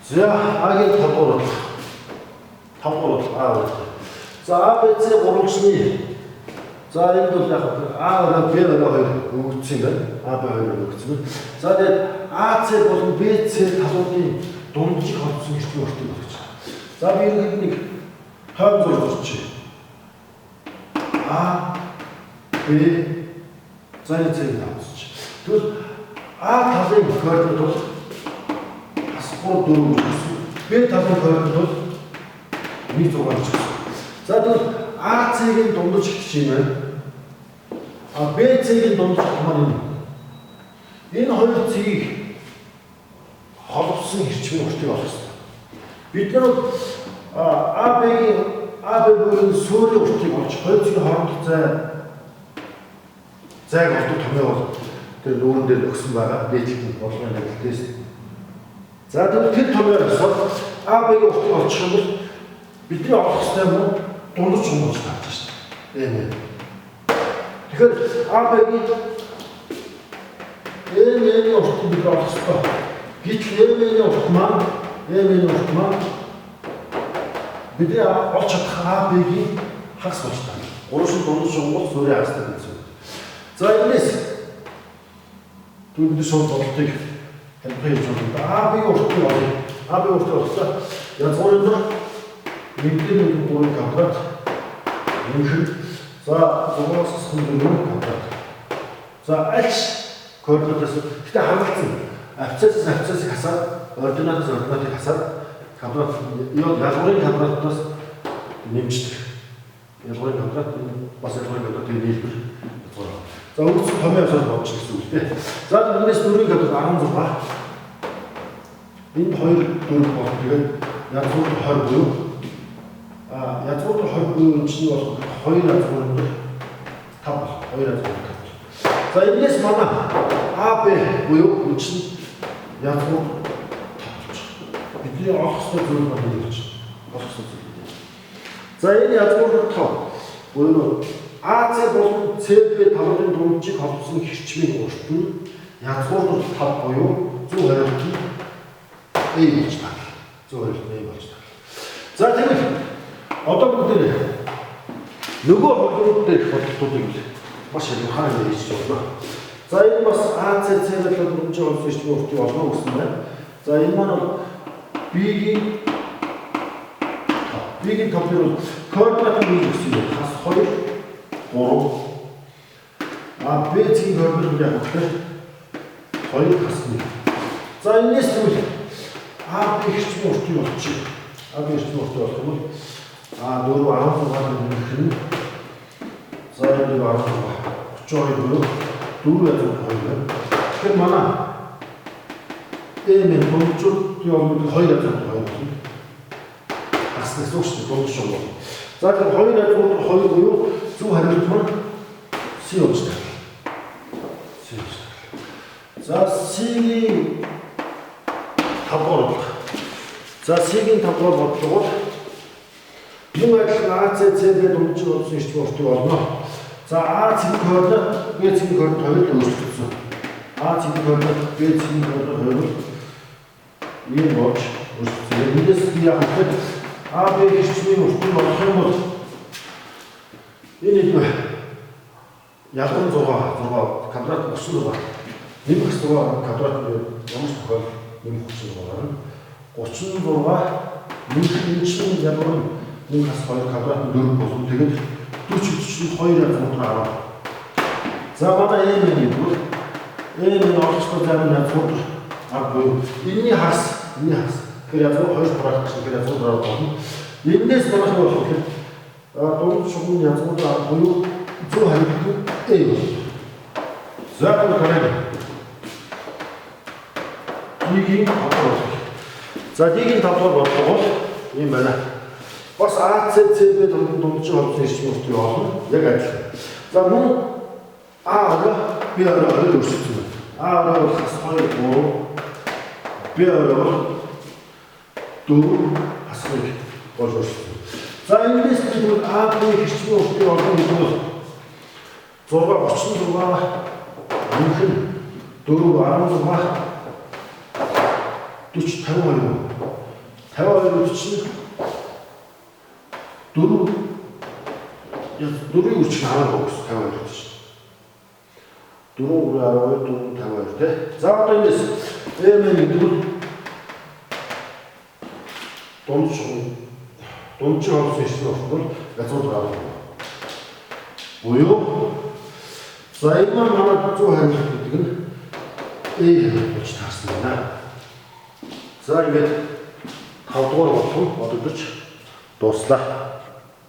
За А-гийн 5 дугаар. 5 дугаар А. За ABC гурвалжны. За энд бол яг А орой Б орой хоёр өгсөн юм байна. А Б хоёр өгсөн байна. За тэгээд АЦ болон БЦ талуудын дунджийг холбосон эрчим өртөг болж байна. За би ингээд нэг тойм зураг урчих. А Б за энэ зэрэг тавьчих. Тэгвэл А талын координат бол бас 3 4 гэсэн. Б талын координат бол 1 6 гэсэн. За тэгвэл AC-ийн дундаж хэвчих юм байна. BC-ийн дундаж маань энэ хоёр цэгийг холбосон хэрчмийн өртгийг олох хэрэгтэй. Бид нар AB-ийн суурийн өртгийг олж хоёр цэгийн хоорондох зайг олдог томьёо бол тэр нүүрэн дээр өгсөн байгаа дээдлэх бодлогын ажил тест. За тэр томьёоос AB-ийн өртгийг олчих юм бол бидний олох хэрэгтэй юм дундаж хүмүүс гарч шүү дээ. Тэгэхээр AB-ийн M-ийн уртыг бид олох хэрэгтэй. Гэтэл M-ийн урт маань бидний олж чадах AB-ийн хагас болж байна. Гурван дундаж хүмүүс суурийн хагастай гэсэн. За энэс түүний шууд бодлогыг хэлбэрээр зөвлөдөг. AB-ийн уртыг олъё. AB-ийн уртыг олсоо язгуурын нэгдэн бүрийн квадрат нэмэх. За зургаас хүндэн квадрат. За альч координатаас гэтээ хамгаалсан. Авцаас хасаад ординатаас ординатыг хасаад квадрат язгуурын квадратаас нэмждэг. Язгуурын квадрат бас язгуурын квадратыг нийлбэр. За үүсэх томьёо аваад болж гэсэн үг тийм. За энэс дөрвийг одоо 16. Энд 2 4 болох. Тэгээд язгуур 20 буюу язгуур 20 буюу энэ чинь бол 2 язгуур 5 болох. 2 язгуур 5. За энэс манай AB буюу энэ чинь язгуур 5 болж байна. Бидний олох ёстой зүйл бол энэ болж байна. Олох ёстой зүйл. За энэ язгуур 5 буюу AC болон CB талын дунджийг холбосон хэрчмийн урт нь язгуур 5 буюу 120 A болж байна. 120 A болж байна. За тэгвэл одоо бүгд нөгөө холбоот дээрх бодлогуудыг маш ялгаатай хийж байна. За энэ бас ACC болон дунджийг холбосон хэрчмийн уртыг олно гэсэн байна. За энэ маань бол B-ийн томьёо координат нь гэсэн юм. Хас 2 3 BC-ийн координат яг гэхээр 2 хасна. За энэс тэгвэл AB хэрчмийн уртыг олчих. AB хэрчмийн уртыг олох юм бол 4 16 нэмэх нь за энэ 42 буюу 4 язгуур 2 байна. Тэгэхээр манай M-ийн дунджуудын өмнө 2 язгуур 2 байна. Аснаас үүш дунджш юм. За тэгэхээр 2 язгуур 2 буюу 120 маань C болж байна. За C-ийн 5 дугаар. За C-ийн 5 дугаар бодлого бол юм адилхан ACCB дунджиг болсон эрчим уртыг олно. За A цэгийн координат, B цэгийн координат хоёул өөрчлөгдсөн. A цэгийн координат, B цэгийн координат хоёул ийм болж өөрчлөгдсөн. Эндээс би яг хэлэхэд AB эрчмийн уртыг олох юм бол энэ нэг язгуурын 6 квадрат өссөн байгаа. Нэмэх хэсэг квадрат ямар ч тохиол нэмэх хүчин байгаа. 36 нэмэх чинь язгуурын нэг хас 2 квадрат 4 болон тэгээд 40 42 язгуур 10. За манай M-ийн бол M-ийн олохтой зарим язгуур 10 буюу энэний хас тэр язгуур 2 практик тэр язгуур 10 болно. Энээс болох нь болохоор дунд шугам язгуур 10 буюу 120 A болно. За энэ D-ийн 5 дугаар. За D-ийн 5 дугаар бодлого ийм байна. Бас ACCB дунджиг холбосон эрчим уртыг олно. Яг адилхан. За мөн A орой B орой өөрчлөгдсөн байна. A орой бол хас 2 3 B орой бол 4 хас 1 болж өөрчлөгдсөн. За энэс тэгвэл AB эрчмийн уртыг олно гэдэг бол 6 36 нэмэх нь 4 16 40 52 52 için Durun için 하나 보고 있어. 52 için. Durun arabaya durun 52'de. Zaten neyse. Eğer 돈치 하우스 있으면 없을 애써도 하고. 뭐요? 사이만 하나 좀 하는 것들은 같이 탔습니다. 자, 이게 가도록 어떻게 dostlar.